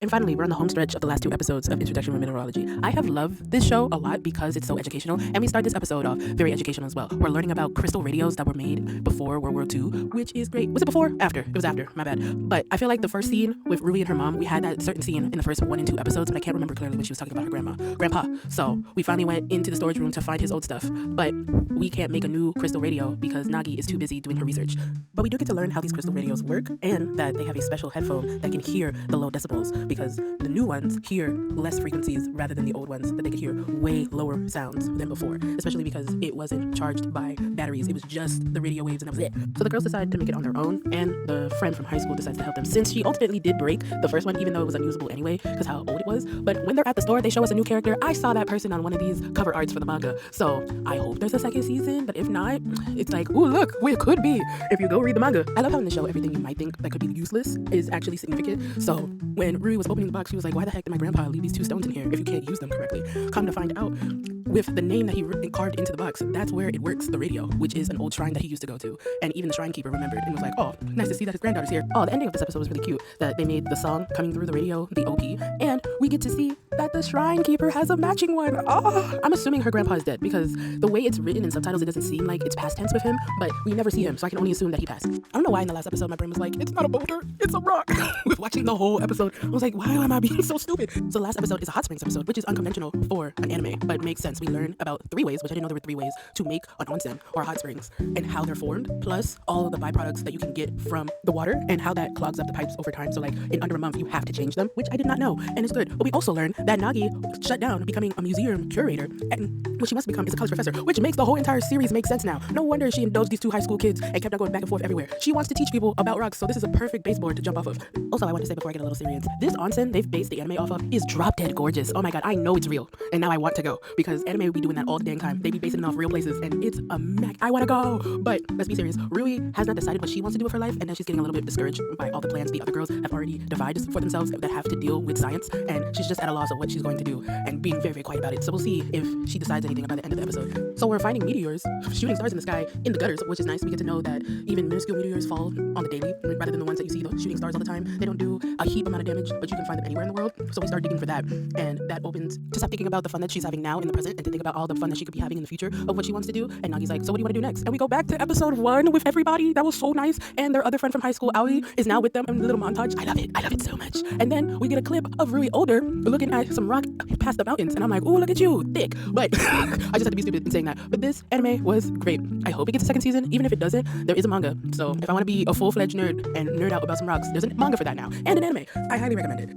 And finally, we're on the home stretch of the last two episodes of Introduction to Mineralogy. I have loved this show a lot because it's so educational, and we start this episode off very educational as well. We're learning about crystal radios that were made before World War II, which is great. Was it before? After. It was after, my bad. But I feel like the first scene with Ruby and her mom, we had that certain scene in the first 1 and 2 episodes, but I can't remember clearly when she was talking about her grandpa. So we finally went into the storage room to find his old stuff, but we can't make a new crystal radio because Nagi is too busy doing her research. But we do get to learn how these crystal radios work and that they have a special headphone that can hear the low decibels because the new ones hear less frequencies rather than the old ones that they could hear way lower sounds than before, especially because it wasn't charged by batteries. It was just the radio waves and that was it. So the girls decided to make it on their own, and the friend from high school decides to help them since she ultimately did break the first one, even though it was unusable anyway because how old it was. But when they're at the store, they show us a new character. I saw that person on one of these cover arts for the manga, so I hope there's a second season, but if not, it's like, ooh, look, it could be if you go read the manga. I love how in the show everything you might think that could be useless is actually significant. So when Rui was opening the box, she was like, why the heck did my grandpa leave these 2 stones in here if you can't use them correctly? Come to find out, with the name that he carved into the box, that's where it works, the radio, which is an old shrine that he used to go to. And even the shrine keeper remembered and was like, oh, nice to see that his granddaughter's here. Oh, the ending of this episode was really cute, that they made the song coming through the radio, the OP, and we get to see that the shrine keeper has a matching one. Oh, I'm assuming her grandpa is dead because the way it's written in subtitles, it doesn't seem like it's past tense with him, but we never see him, so I can only assume that he passed. I don't know why in the last episode my brain was like, it's not a boulder, it's a rock. With watching the whole episode, I was like, why am I being so stupid? So the last episode is a hot springs episode, which is unconventional for an anime, but makes sense. We learn about 3 ways, which I didn't know there were 3 ways to make an onsen or hot springs and how they're formed, plus all of the byproducts that you can get from the water and how that clogs up the pipes over time. So like in under a month, you have to change them, which I did not know, and it's good. But we also learned that Nagi shut down becoming a museum curator, and what she wants to become is a college professor, which makes the whole entire series make sense now. No wonder she indulged these 2 high school kids and kept on going back and forth everywhere. She wants to teach people about rocks, so this is a perfect baseboard to jump off of. Also, I want to say before I get a little serious, this onsen they've based the anime off of is drop dead gorgeous. Oh my god, I know it's real, and now I want to go because anime would be doing that all the dang time. They be basing it off real places, and it's a I want to go. But let's be serious. Rui has not decided what she wants to do with her life, and then she's getting a little bit discouraged by all the plans the other girls have already devised for themselves that have to deal with science, and she's just at a loss of what she's going to do and being very, very quiet about it. So we'll see if she decides anything by the end of the episode. So we're finding meteors, shooting stars in the sky in the gutters, which is nice. We get to know that even minuscule meteors fall on the daily rather than the ones that you see, the shooting stars all the time. They don't do a heap amount of damage, but you can find them anywhere in the world. So we start digging for that, and that opens to stop thinking about the fun that she's having now in the present and to think about all the fun that she could be having in the future of what she wants to do. And Nagi's like, so what do you want to do next? And we go back to episode 1 with everybody. That was so nice. And their other friend from high school, Aoi, is now with them in a little montage. I love it. I love it so much. And then we get a clip of Rui older looking at some rock past the mountains, and I'm like, oh, look at you, thick. But I just had to be stupid in saying that. But this anime was great. I hope it gets a second season. Even if it doesn't, there is a manga. So if I want to be a full-fledged nerd and nerd out about some rocks, there's a manga for that now and an anime. I highly recommend it.